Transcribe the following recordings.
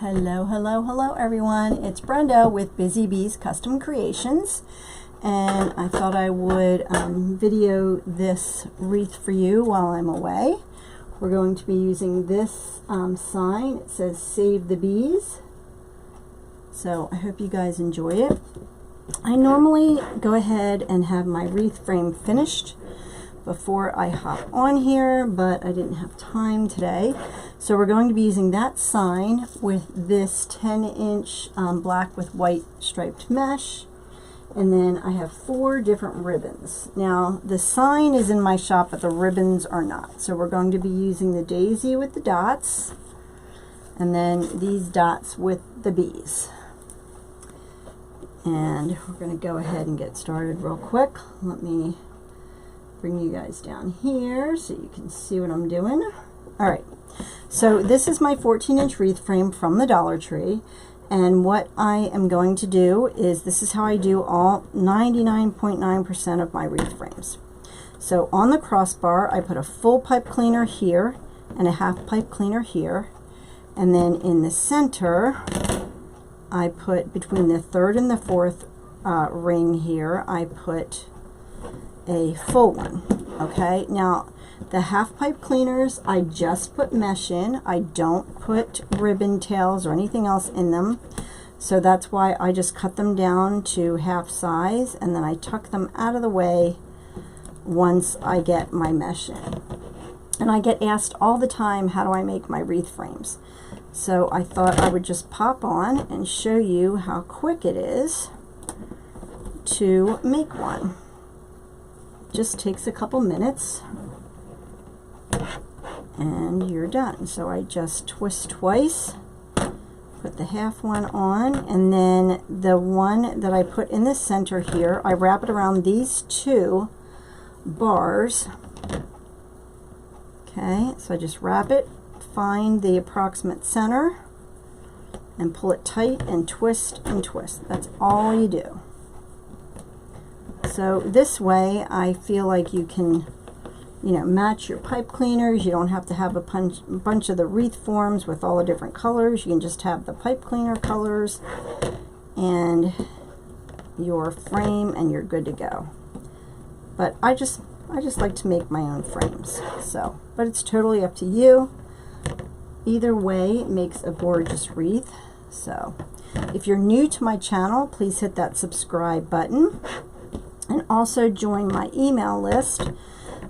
Hello, hello, hello everyone. It's Brenda with Busy Bees Custom Creations, and I thought I would video this wreath for you while I'm away. We're going to be using this sign. It says Save the Bees. So I hope you guys enjoy it. I normally go ahead and have my wreath frame finished before I hop on here, but I didn't have time today. So we're going to be using that sign with this 10-inch black with white striped mesh. And then I have 4 different ribbons. Now the sign is in my shop, but the ribbons are not. So we're going to be using the daisy with the dots, and then these dots with the bees. And we're going to go ahead and get started real quick. Let me bring you guys down here so you can see what I'm doing. Alright, so this is my 14-inch wreath frame from the Dollar Tree, and what I am going to do is, this is how I do all 99.9% of my wreath frames. So on the crossbar I put a full pipe cleaner here and a half pipe cleaner here, and then in the center I put, between the 3rd and the 4th ring here, I put a full one. Okay, now the half pipe cleaners I just put mesh in. I don't put ribbon tails or anything else in them, so that's why I just cut them down to half size, and then I tuck them out of the way once I get my mesh in. And I get asked all the time, how do I make my wreath frames? So I thought I would just pop on and show you how quick it is to make one. Just takes a couple minutes and you're done. So I just twist twice, put the half one on, and then the one that I put in the center here, I wrap it around these 2 bars. Okay, so I just wrap it, find the approximate center, and pull it tight and twist and twist. That's all you do. So this way I feel like you can, you know, match your pipe cleaners. You don't have to have a bunch of the wreath forms with all the different colors. You can just have the pipe cleaner colors and your frame, and you're good to go. But I just like to make my own frames. So, but it's totally up to you. Either way makes a gorgeous wreath. So if you're new to my channel, please hit that subscribe button. And also join my email list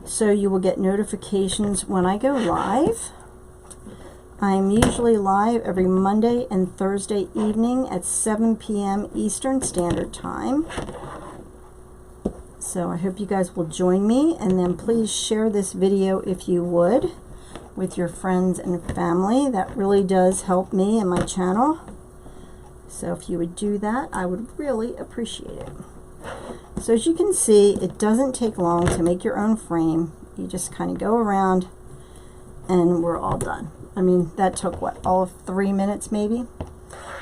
so you will get notifications when I go live. I'm usually live every Monday and Thursday evening at 7 p.m. Eastern Standard Time. So I hope you guys will join me, and then please share this video if you would with your friends and family. That really does help me and my channel. So if you would do that, I would really appreciate it. So as you can see, it doesn't take long to make your own frame. You just kind of go around and we're all done. I mean, that took what, all of 3 minutes maybe?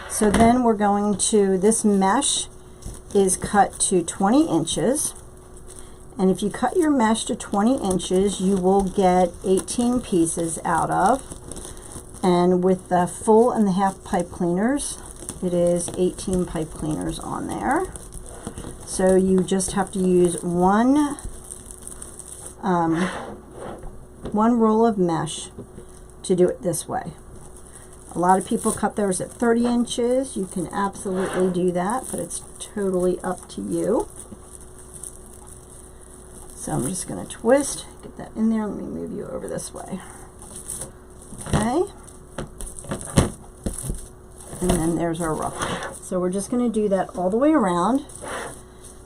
So then we're going to, this mesh is cut to 20 inches. And if you cut your mesh to 20 inches, you will get 18 pieces out of. And with the full and the half pipe cleaners, it is 18 pipe cleaners on there. So you just have to use one roll of mesh to do it this way. A lot of people cut theirs at 30 inches. You can absolutely do that, but it's totally up to you. So I'm just going to twist, get that in there. Let me move you over this way. Okay. And then there's our ruffle. So we're just going to do that all the way around.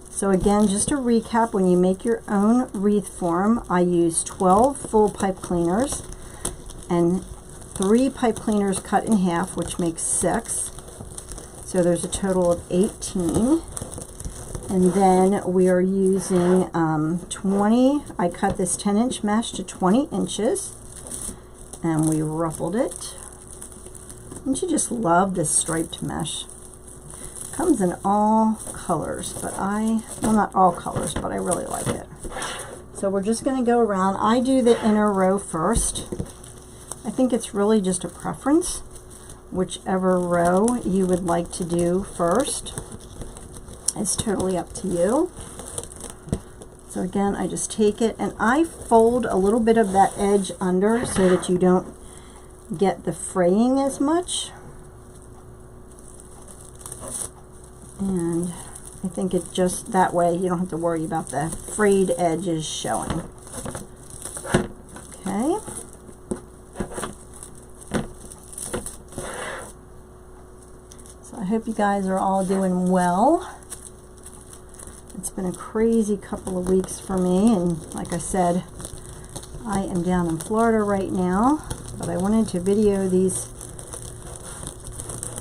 So again, just to recap, when you make your own wreath form, I use 12 full pipe cleaners and 3 pipe cleaners cut in half, which makes 6. So there's a total of 18. And then we are using 20, I cut this 10-inch mesh to 20 inches, and we ruffled it. Don't you just love this striped mesh? Comes in all colors, but well, not all colors, but I really like it. So we're just going to go around. I do the inner row first. I think it's really just a preference. whichever row you would like to do first. It's totally up to you. So again, I just take it and I fold a little bit of that edge under so that you don't get the fraying as much. And I think it just, that way you don't have to worry about the frayed edges showing. Okay. So I hope you guys are all doing well. It's been a crazy couple of weeks for me, and like I said, I am down in Florida right now, but I wanted to video these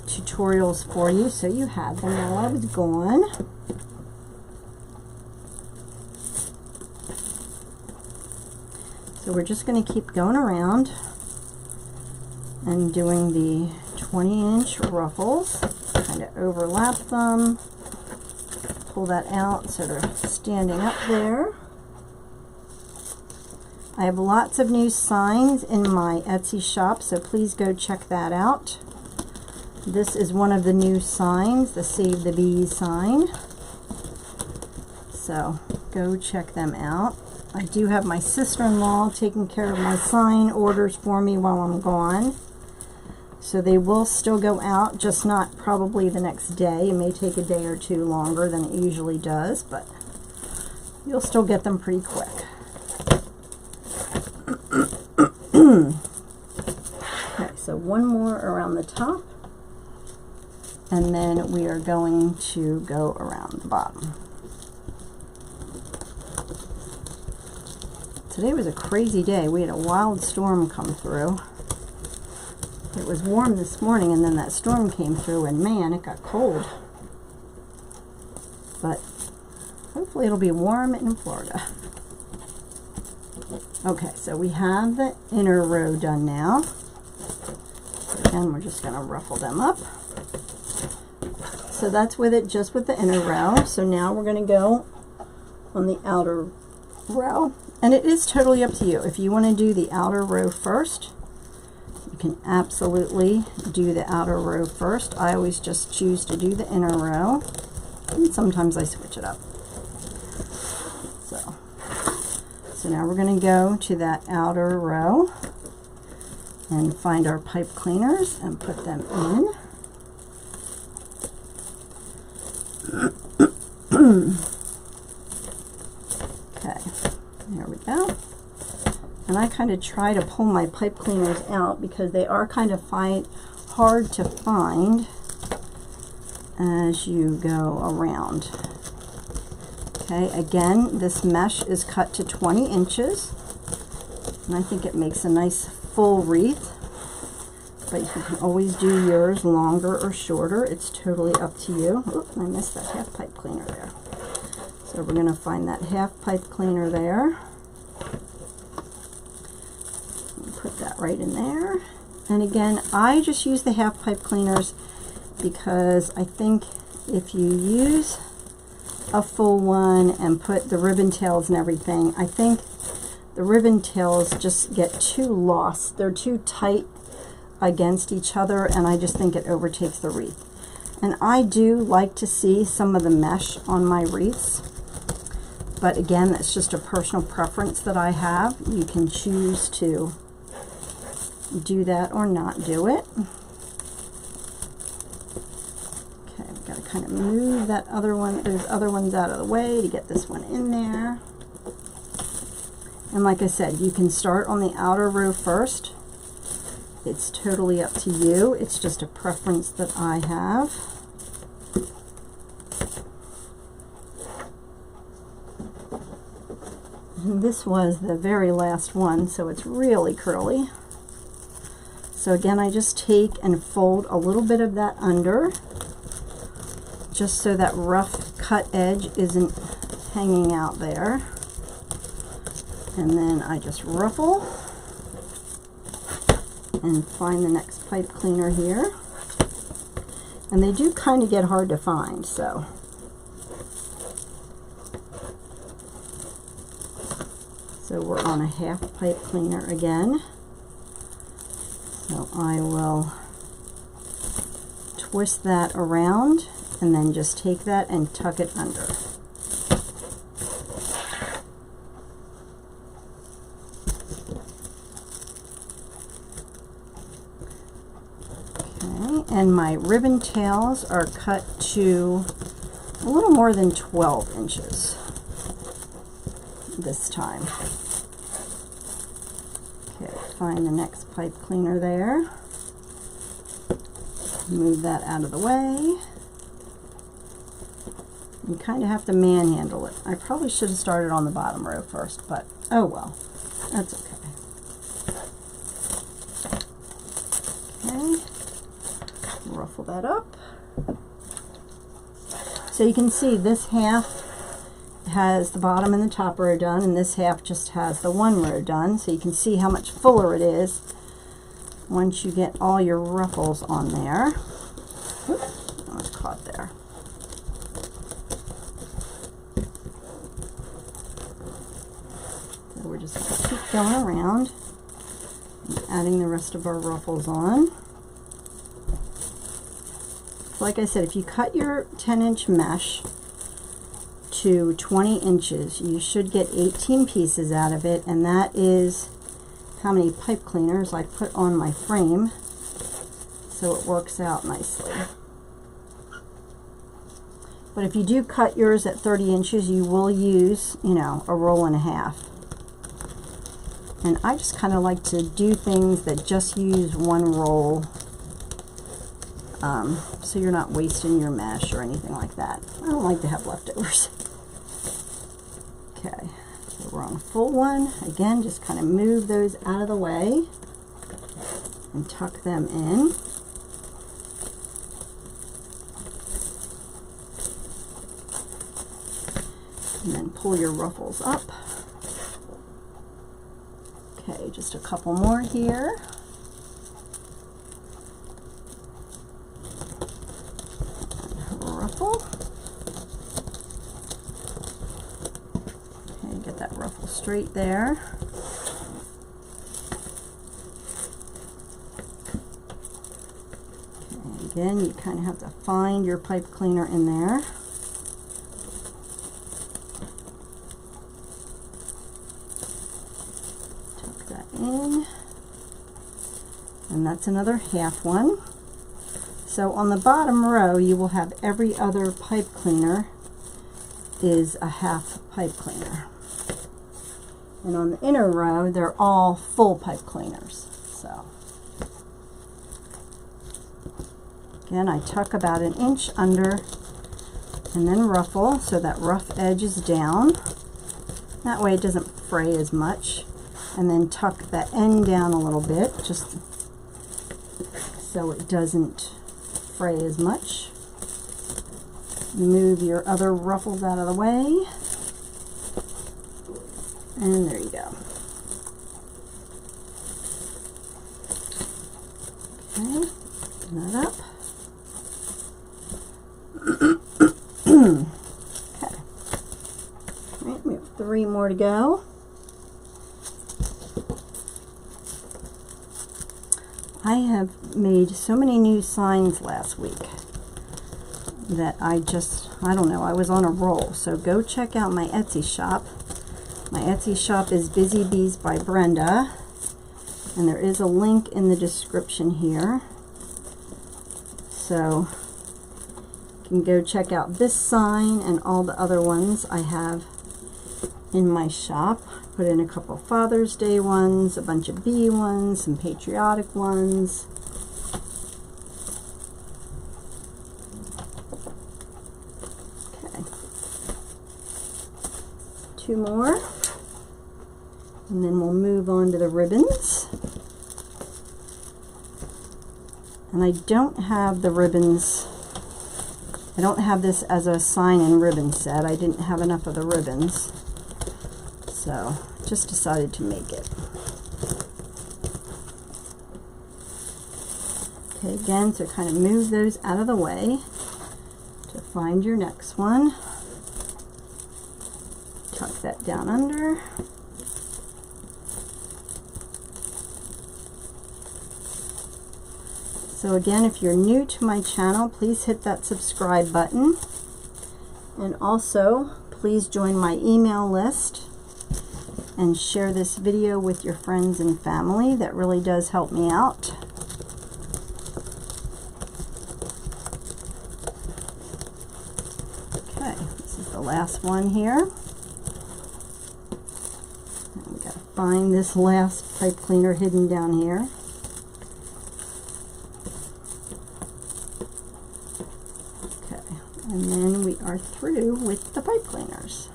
tutorials for you so you had them while I was gone. So we're just going to keep going around and doing the 20-inch ruffles, kind of overlap them, pull that out so they're standing up there. I have lots of new signs in my Etsy shop, so please go check that out. This is one of the new signs, the Save the Bees sign. So go check them out. I do have my sister-in-law taking care of my sign orders for me while I'm gone. So they will still go out, just not probably the next day. It may take a day or two longer than it usually does, but you'll still get them pretty quick. Okay, so one more around the top, and then we are going to go around the bottom. Today was a crazy day. We had a wild storm come through. It was warm this morning, and then that storm came through, and man, it got cold. But hopefully it'll be warm in Florida. Okay, so we have the inner row done now. So again, we're just going to ruffle them up. So that's with it, just with the inner row. So now we're going to go on the outer row. And it is totally up to you. If you want to do the outer row first, you can absolutely do the outer row first. I always just choose to do the inner row, and sometimes I switch it up. So now we're going to go to that outer row and find our pipe cleaners and put them in. Okay, there we go. And I kind of try to pull my pipe cleaners out because they are kind of hard to find as you go around. Okay, again, this mesh is cut to 20 inches, and I think it makes a nice full wreath, but you can always do yours longer or shorter. It's totally up to you. Oop, I missed that half pipe cleaner there. So we're going to find that half pipe cleaner there. Put that right in there. And again, I just use the half pipe cleaners because I think if you use a full one and put the ribbon tails and everything, I think the ribbon tails just get too lost. They're too tight against each other, and I just think it overtakes the wreath. And I do like to see some of the mesh on my wreaths, but again, that's just a personal preference that I have. You can choose to do that or not do it. Got to kind of move that other one, those other ones out of the way to get this one in there. And like I said, you can start on the outer row first. It's totally up to you. It's just a preference that I have. And this was the very last one, so it's really curly. So again, I just take and fold a little bit of that under, just so that rough cut edge isn't hanging out there. And then I just ruffle and find the next pipe cleaner here. And they do kind of get hard to find, so. So we're on a half pipe cleaner again. So I will twist that around and then just take that and tuck it under. Okay, and my ribbon tails are cut to a little more than 12 inches this time. Okay, find the next pipe cleaner there. Move that out of the way. You kind of have to manhandle it. I probably should have started on the bottom row first, but oh well, that's okay. Okay, ruffle that up. So you can see this half has the bottom and the top row done, and this half just has the one row done. So you can see how much fuller it is once you get all your ruffles on there. Oops, I was caught there. So we're just going to keep going around and adding the rest of our ruffles on. Like I said, if you cut your 10-inch mesh to 20 inches, you should get 18 pieces out of it, and that is how many pipe cleaners I put on my frame, so it works out nicely. But if you do cut yours at 30 inches, you will use, you know, a roll and a half. And I just kind of like to do things that just use one roll, so you're not wasting your mesh or anything like that. I don't like to have leftovers. Okay, so we're on a full one. Again, just kind of move those out of the way and tuck them in. And then pull your ruffles up. Okay, just a couple more here. Ruffle. Okay, get that ruffle straight there. Okay, again, you kind of have to find your pipe cleaner in there. Tuck that in. And that's another half one. So on the bottom row, you will have every other pipe cleaner is a half pipe cleaner. And on the inner row, they're all full pipe cleaners. So again, I tuck about 1 inch under and then ruffle so that rough edge is down. That way it doesn't fray as much. And then tuck that end down a little bit just so it doesn't fray as much. Move your other ruffles out of the way, and there you go. Okay, open that up. Okay, all right, we have 3 more to go. I have made so many new signs last week that I don't know, I was on a roll. So go check out my Etsy shop. My Etsy shop is Busy Bees by Brenda, and there is a link in the description here. So you can go check out this sign and all the other ones I have in my shop. Put in a couple Father's Day ones, a bunch of bee ones, some patriotic ones. Okay. 2 more. And then we'll move on to the ribbons. And I don't have the ribbons. I don't have this as a sign and ribbon set. I didn't have enough of the ribbons. So just decided to make it. Okay, again, so kind of move those out of the way to find your next one. Tuck that down under. So again, if you're new to my channel, please hit that subscribe button. And also, please join my email list and share this video with your friends and family. That really does help me out. Okay, this is the last one here. And we gotta find this last pipe cleaner hidden down here. And then we are through with the pipe cleaners.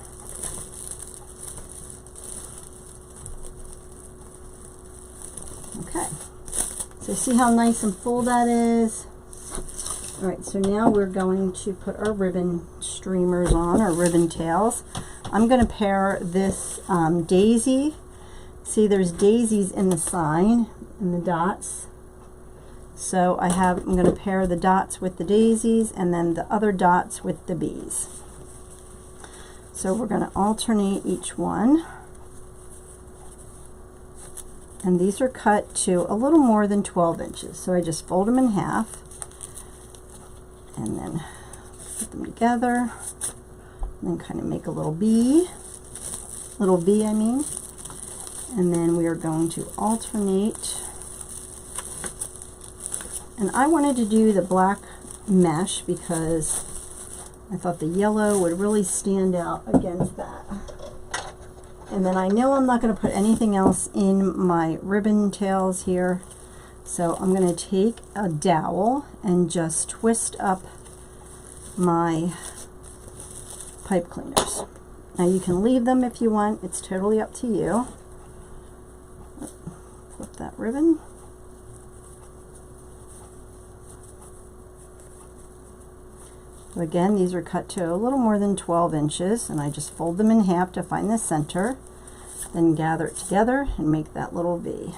Okay, so see how nice and full that is? All right, so now we're going to put our ribbon streamers on, our ribbon tails. I'm going to pair this daisy. See, there's daisies in the sign, in the dots. So I'm going to pair the dots with the daisies and then the other dots with the bees. So we're going to alternate each one. And these are cut to a little more than 12 inches. So I just fold them in half and then put them together and then kind of make a little V I mean. And then we are going to alternate. And I wanted to do the black mesh because I thought the yellow would really stand out against that. And then I know I'm not going to put anything else in my ribbon tails here. So I'm going to take a dowel and just twist up my pipe cleaners. Now you can leave them if you want. It's totally up to you. Flip that ribbon. So again, these are cut to a little more than 12 inches, and I just fold them in half to find the center, then gather it together and make that little V.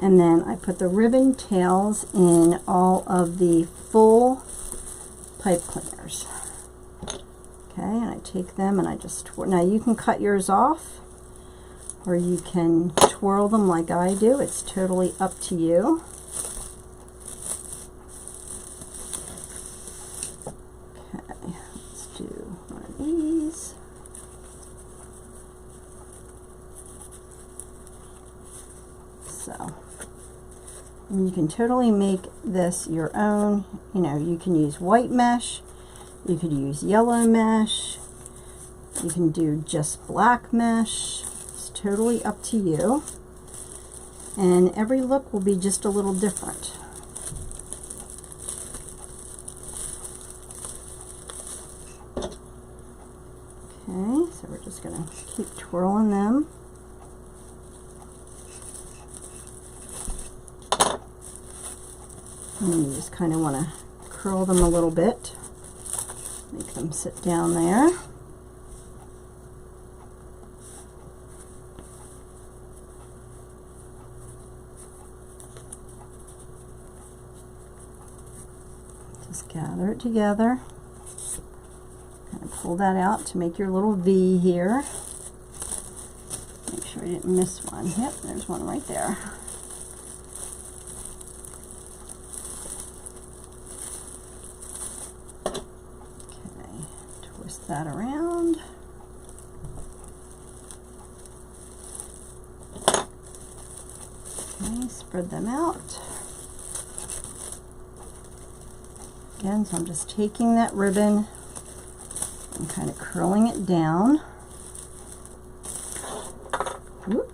And then I put the ribbon tails in all of the full pipe cleaners. Okay, and I take them and I just now you can cut yours off or you can twirl them like I do. It's totally up to you. Do one of these. So, and you can totally make this your own. You know, you can use white mesh, you could use yellow mesh, you can do just black mesh. It's totally up to you. And every look will be just a little different. Okay, so we're just going to keep twirling them. And you just kind of want to curl them a little bit. Make them sit down there. Just gather it together. Kind of pull that out to make your little V here. Make sure I didn't miss one. Yep, there's one right there. Okay, twist that around. Okay, spread them out. Again, so I'm just taking that ribbon and kind of curling it down. Whoop.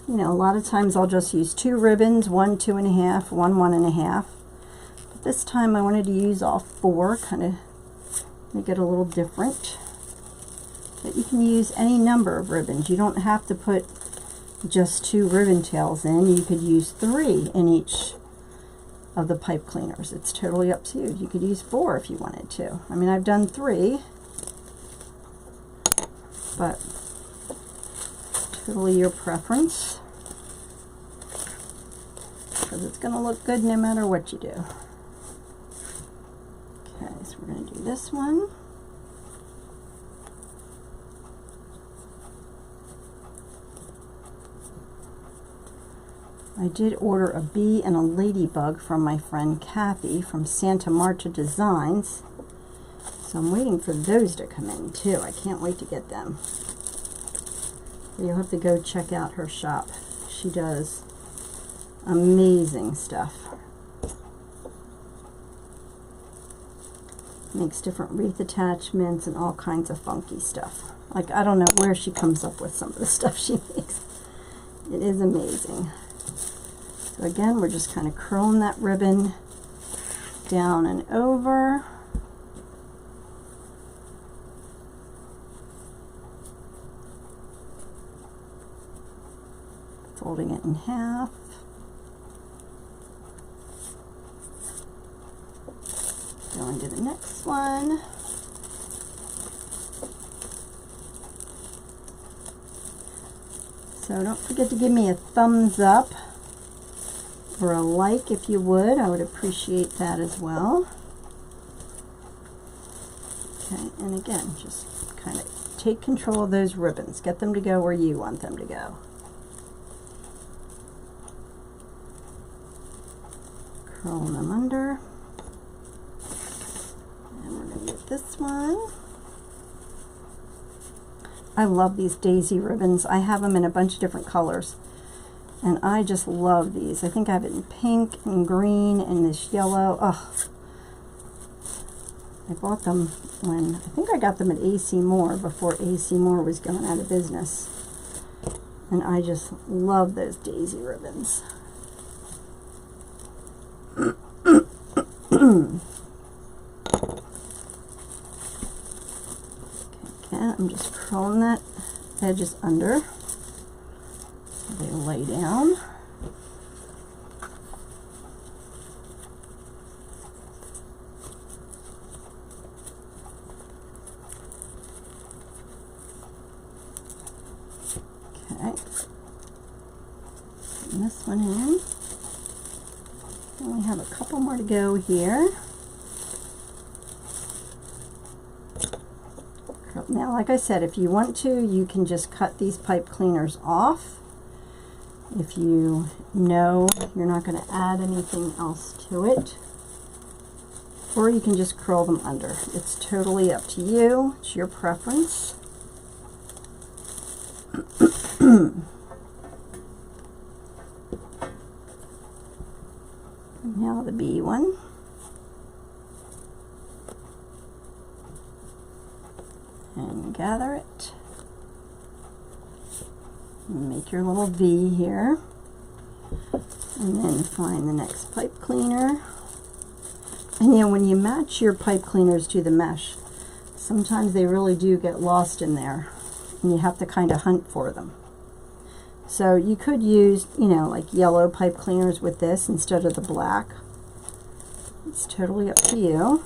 You know, a lot of times I'll just use 2 ribbons, 1 2.5, 1 1.5. But this time I wanted to use all 4, kind of make it a little different. But you can use any number of ribbons. You don't have to put just 2 ribbon tails in. You could use 3 in each of the pipe cleaners. It's totally up to you. You could use 4 if you wanted to. I mean, I've done 3, but totally your preference, because it's going to look good no matter what you do. Okay, so we're going to do this one. I did order a bee and a ladybug from my friend Kathy from Santa Marta Designs. So I'm waiting for those to come in too. I can't wait to get them. You'll have to go check out her shop. She does amazing stuff. Makes different wreath attachments and all kinds of funky stuff. Like, I don't know where she comes up with some of the stuff she makes. It is amazing. So again, we're just kind of curling that ribbon down and over. Folding it in half. Going to the next one. So don't forget to give me a thumbs up or a like if you would. I would appreciate that as well. Okay, and again, just kind of take control of those ribbons. Get them to go where you want them to go. Curl them under. And we're going to get this one. I love these daisy ribbons. I have them in a bunch of different colors. And I just love these. I think I have it in pink and green and this yellow. Oh, I bought them when, I think I got them at AC Moore before AC Moore was going out of business. And I just love those daisy ribbons. Again, I'm just curling that edges under so they lay down. Okay, putting this one in. And we have a couple more to go here. Now, like I said, if you want to, you can just cut these pipe cleaners off. If you know you're not going to add anything else to it. Or you can just curl them under. It's totally up to you. It's your preference. Now the bee one. And gather it. And make your little V here. And then find the next pipe cleaner. And you know, when you match your pipe cleaners to the mesh, sometimes they really do get lost in there. And you have to kind of hunt for them. So you could use, you know, like yellow pipe cleaners with this instead of the black. It's totally up to you.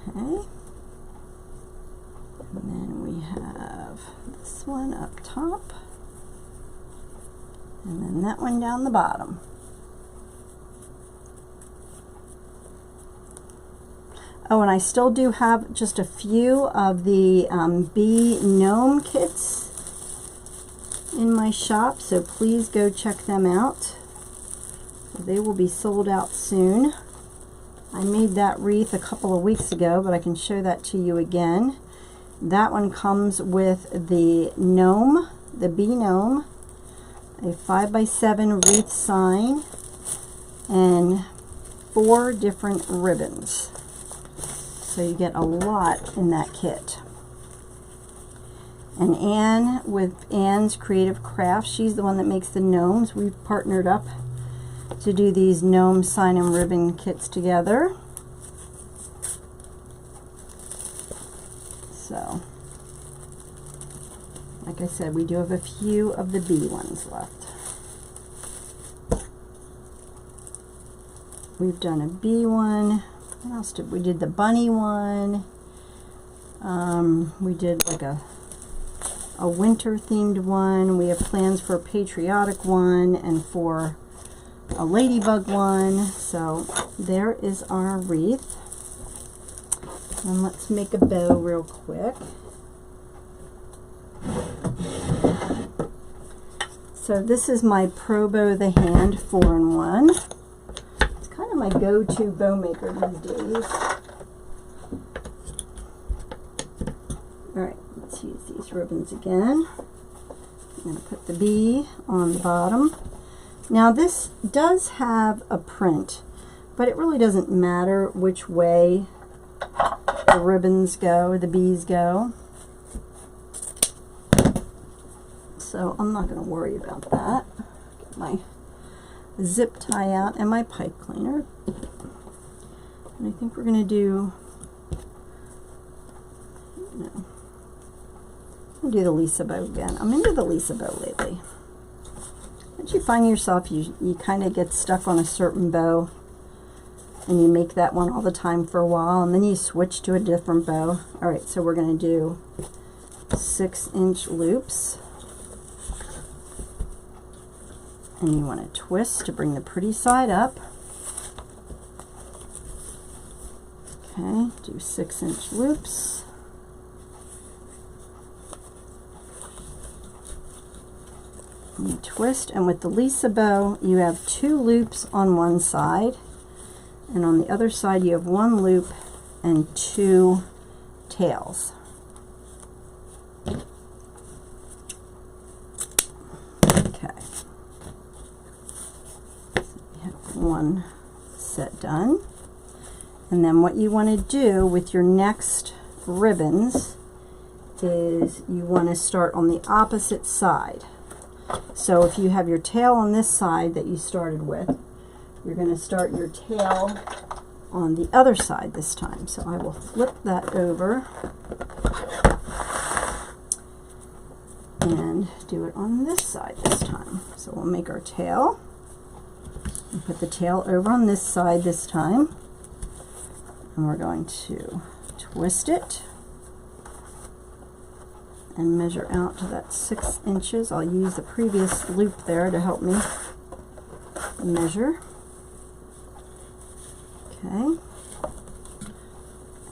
Okay. And then we have this one up top. And then that one down the bottom. Oh, and I still do have just a few of the bee gnome kits in my shop, so please go check them out. They will be sold out soon. I made that wreath a couple of weeks ago, but I can show that to you again. That one comes with the gnome, the bee gnome, a 5x7 wreath sign, and 4 different ribbons. So you get a lot in that kit. And Anne, with Anne's Creative Crafts, she's the one that makes the gnomes. We've partnered up to do these gnome sign and ribbon kits together. So, like I said, we do have a few of the bee ones left. We've done a bee one. What else did we did? The bunny one. We did like a winter themed one. We have plans for a patriotic one and for a ladybug one. So there is our wreath. And let's make a bow real quick. So this is my Pro Bow the Hand 4-in-1. It's kind of my go-to bow maker these days. Alright, let's use these ribbons again. I'm going to put the bee on the bottom. Now this does have a print, but it really doesn't matter which way the ribbons go, the bees go. So I'm not going to worry about that. Get my zip tie out and my pipe cleaner. And I think we're going to do, no, I'm going to do the Lisa bow again. I'm into the Lisa bow lately. Don't you find yourself, you kind of get stuck on a certain bow and you make that one all the time for a while and then you switch to a different bow. Alright, so we're going to do 6-inch loops. And you want to twist to bring the pretty side up. Okay, do 6-inch loops. And you twist, and with the Lisa bow, you have 2 loops on one side, and on the other side you have 1 loop and 2 tails. One set done, and then what you want to do with your next ribbons is you want to start on the opposite side. So if you have your tail on this side that you started with, you're going to start your tail on the other side this time. So I will flip that over and do it on this side this time. So we'll make our tail. And put the tail over on this side this time, and we're going to twist it and measure out to that 6 inches. I'll use the previous loop there to help me measure. Okay,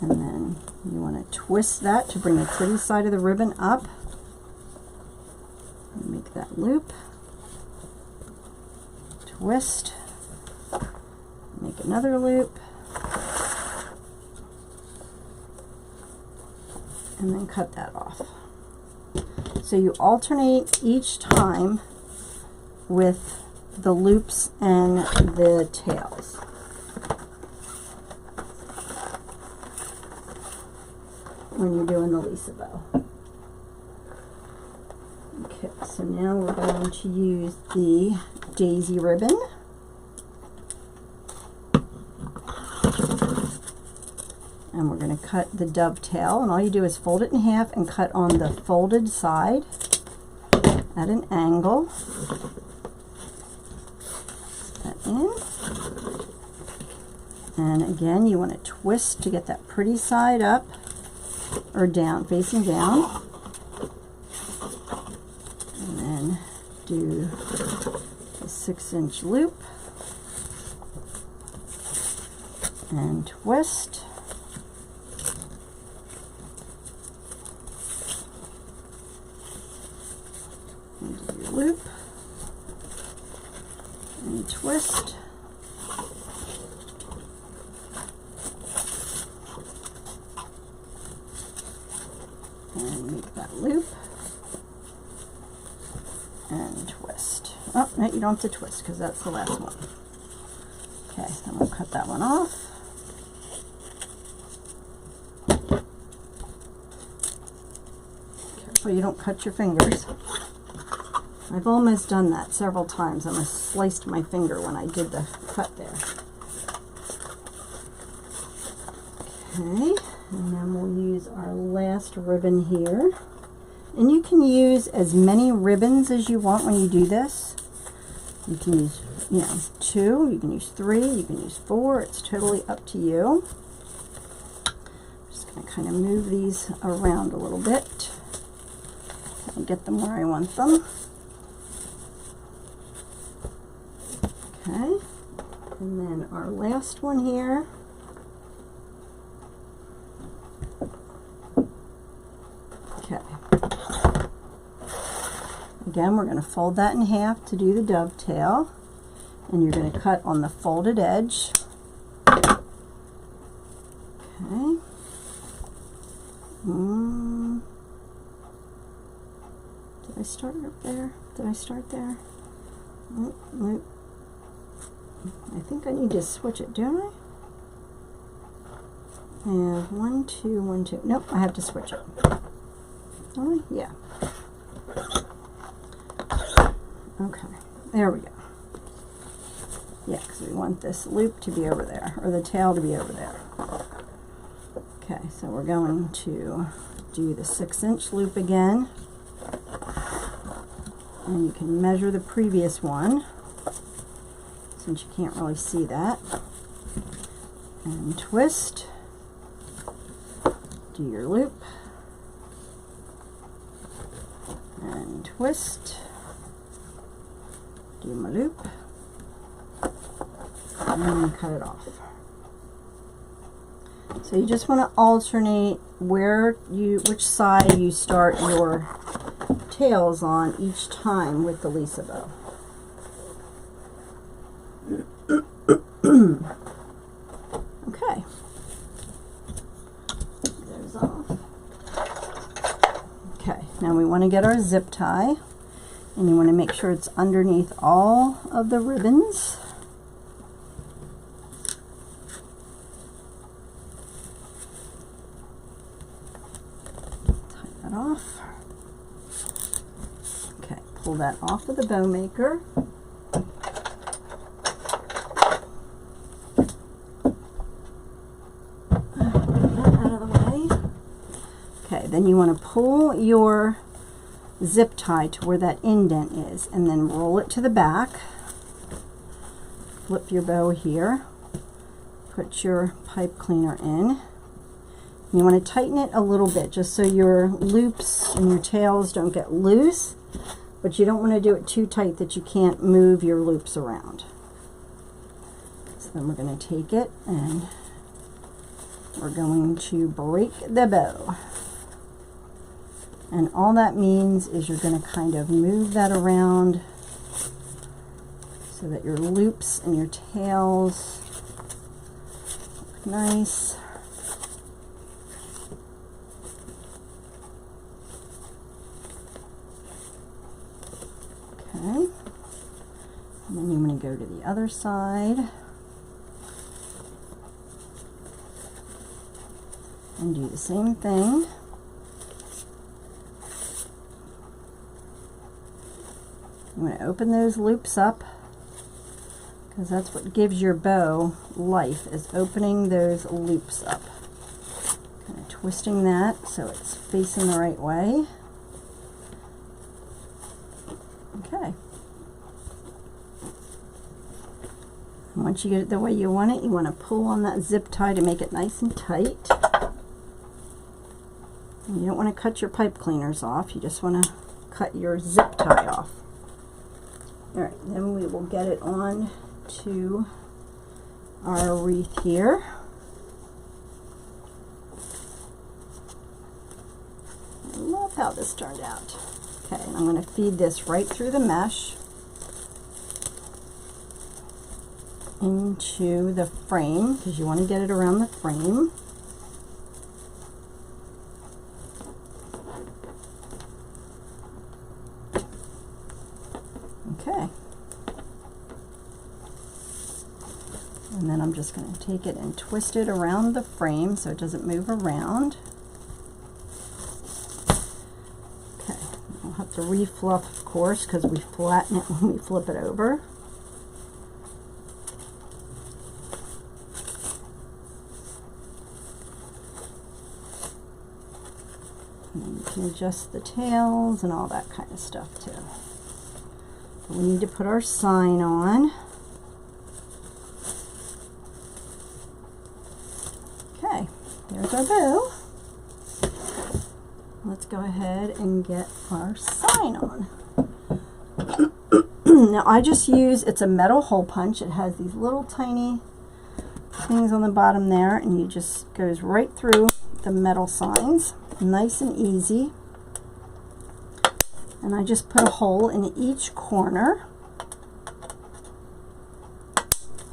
and then you want to twist that to bring the pretty side of the ribbon up and make that loop. Twist. Make another loop, and then cut that off. So you alternate each time with the loops and the tails. When you're doing the Lisa bow. Okay, so now we're going to use the daisy ribbon. And we're going to cut the dovetail, and all you do is fold it in half and cut on the folded side at an angle. Put that in. And again, you want to twist to get that pretty side up or down, facing down. And then do a 6-inch loop and twist. Do your loop and twist, and make that loop and twist. Oh, no, you don't have to twist because that's the last one. Okay, then we'll cut that one off. Careful you don't cut your fingers. I've almost done that several times. I almost sliced my finger when I did the cut there. Okay, and then we'll use our last ribbon here. And you can use as many ribbons as you want when you do this. You can use, 2, you can use 3, you can use 4. It's totally up to you. I'm just going to kind of move these around a little bit and get them where I want them. Okay, and then our last one here. Okay. Again, we're going to fold that in half to do the dovetail, and you're going to cut on the folded edge. Okay. Did I start up there? Did I start there? Nope. I think I need to switch it, don't I? And 1, 2, 1, 2. Nope, I have to switch it. Don't I? Yeah. Okay, there we go. Yeah, because we want this loop to be over there, or the tail to be over there. Okay, so we're going to do the 6-inch loop again. And you can measure the previous one, since you can't really see that. And twist. Do your loop. And twist. Do my loop. And then cut it off. So you just want to alternate which side you start your tails on each time with the Lisa bow. Okay. Those off. Okay, now we want to get our zip tie, and you want to make sure it's underneath all of the ribbons. Off. Okay, pull that off of the bow maker. Put that out of the way. Okay, then you want to pull your zip tie to where that indent is, and then roll it to the back. Flip your bow here. Put your pipe cleaner in. You want to tighten it a little bit just so your loops and your tails don't get loose, but you don't want to do it too tight that you can't move your loops around. So then we're going to take it and we're going to break the bow. And all that means is you're going to kind of move that around so that your loops and your tails look nice. Okay, and then you want to go to the other side and do the same thing. You want to open those loops up because that's what gives your bow life, is opening those loops up. Kind of twisting that so it's facing the right way. Okay. And once you get it the way you want it, you want to pull on that zip tie to make it nice and tight. And you don't want to cut your pipe cleaners off, you just want to cut your zip tie off. Alright, then we will get it on to our wreath here. I love how this turned out. Okay, I'm going to feed this right through the mesh into the frame because you want to get it around the frame. Okay. And then I'm just going to take it and twist it around the frame so it doesn't move around. Have to refluff, of course, because we flatten it when we flip it over. And you can adjust the tails and all that kind of stuff too. We need to put our sign on. Okay, there's our bow. Let's go ahead and get our sign on. Now I just use, it's a metal hole punch. It has these little tiny things on the bottom there, and you just goes right through the metal signs, nice and easy. And I just put a hole in each corner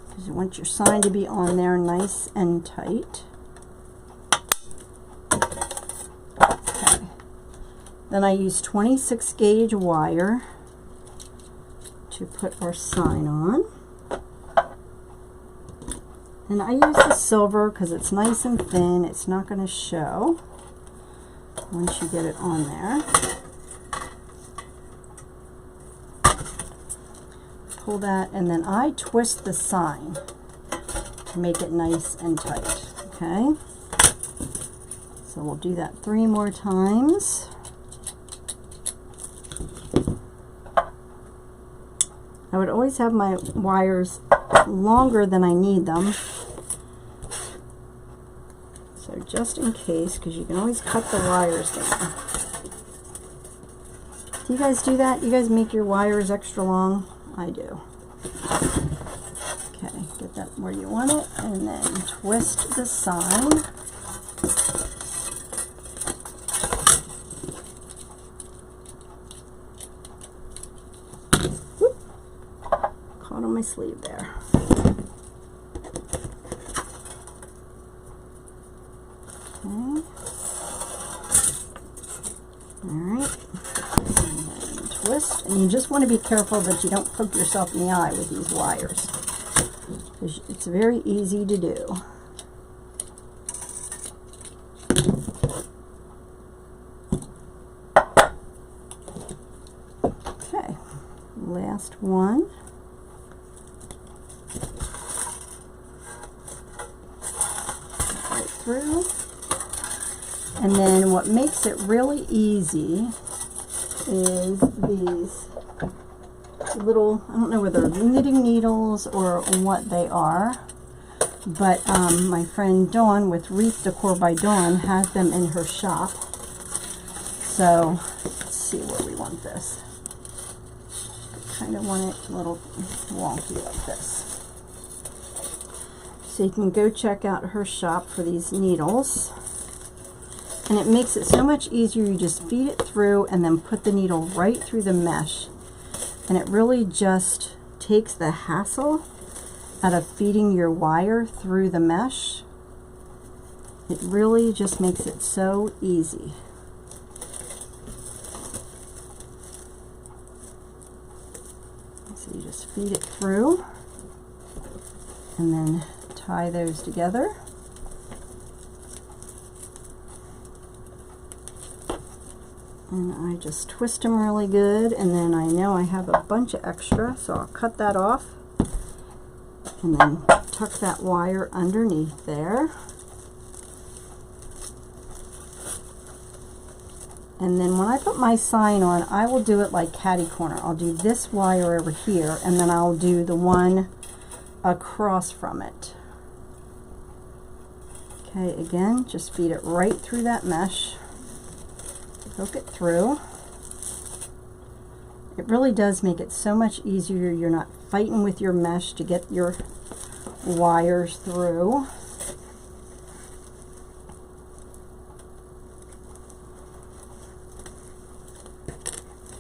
because you want your sign to be on there nice and tight. Okay. Then I use 26 gauge wire to put our sign on. And I use the silver because it's nice and thin. It's not going to show once you get it on there. Pull that, and then I twist the sign to make it nice and tight. Okay? So we'll do that 3 more times. I would always have my wires longer than I need them. So just in case, because you can always cut the wires down. Do you guys do that? You guys make your wires extra long? I do. Okay, get that where you want it, and then twist the sign. Whoop. Caught on my sleeve there. Okay. Alright. And then twist. And you just want to be careful that you don't poke yourself in the eye with these wires, because it's very easy to do. Okay. Last one. Through. And then what makes it really easy is these little, I don't know whether they're knitting needles or what they are, but my friend Dawn with Wreath Decor by Dawn has them in her shop. So let's see where we want this. Kind of want it a little wonky like this. So you can go check out her shop for these needles. And it makes it so much easier. You just feed it through and then put the needle right through the mesh. And it really just takes the hassle out of feeding your wire through the mesh. It really just makes it so easy. So you just feed it through and then tie those together. And I just twist them really good, and then I know I have a bunch of extra, so I'll cut that off and then tuck that wire underneath there. And then when I put my sign on, I will do it like catty corner. I'll do this wire over here, and then I'll do the one across from it. Okay, again, just feed it right through that mesh. Poke it through. It really does make it so much easier. You're not fighting with your mesh to get your wires through.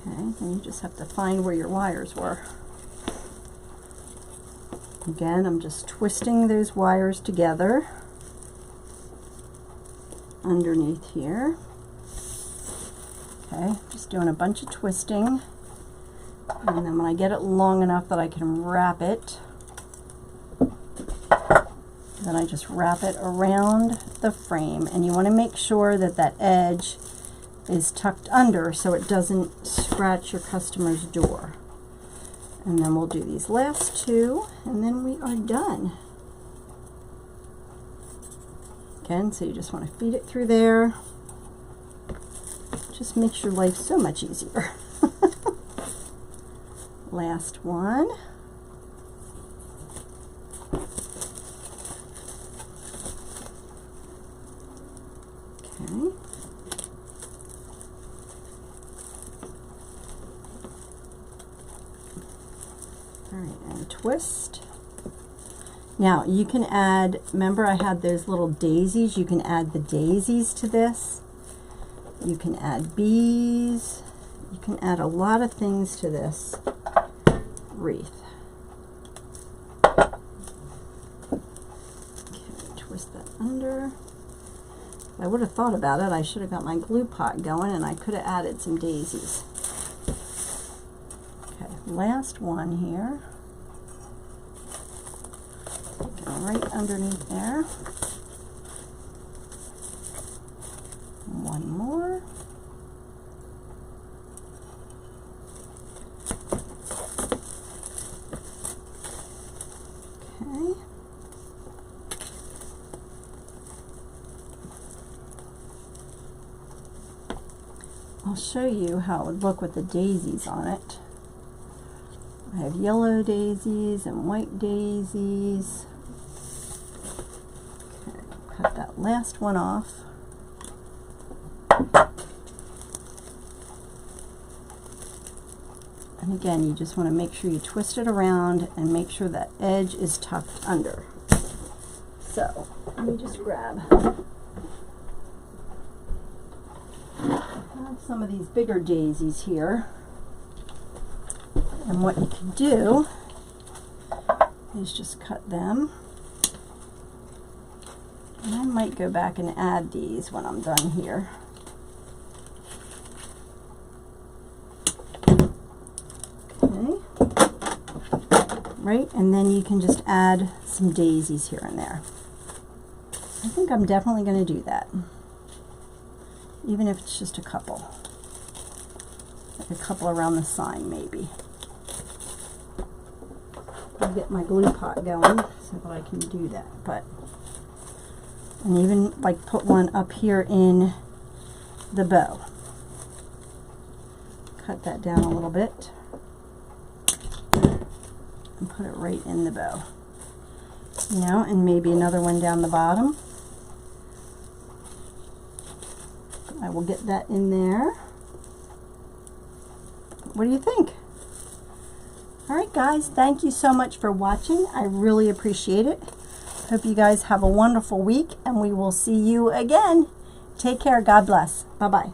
Okay, then you just have to find where your wires were. Again, I'm just twisting those wires together underneath here. Okay, just doing a bunch of twisting, and then when I get it long enough that I can wrap it, then I just wrap it around the frame. And you want to make sure that that edge is tucked under so it doesn't scratch your customer's door. And then we'll do these last two, and then we are done. Again, so you just want to feed it through there. Just makes your life so much easier. Last one. Okay. twist. Now you can add, remember I had those little daisies, you can add the daisies to this. You can add bees. You can add a lot of things to this wreath. Okay, twist that under. I would have thought about it. I should have got my glue pot going and I could have added some daisies. Okay, last one here. Take it right underneath there. One more. Okay. I'll show you how it would look with the daisies on it. I have yellow daisies and white daisies. Okay, cut that last one off. And again, you just want to make sure you twist it around and make sure that edge is tucked under. So, let me just grab some of these bigger daisies here. And what you can do is just cut them. And I might go back and add these when I'm done here. Okay. Right, and then you can just add some daisies here and there. I think I'm definitely going to do that. Even if it's just a couple. Like a couple around the sign, maybe. I'll get my glue pot going so that I can do that. But, and even like put one up here in the bow. Cut that down a little bit. And put it right in the bow. You know, and maybe another one down the bottom. I will get that in there. What do you think? Alright guys, thank you so much for watching. I really appreciate it. Hope you guys have a wonderful week and we will see you again. Take care. God bless. Bye-bye.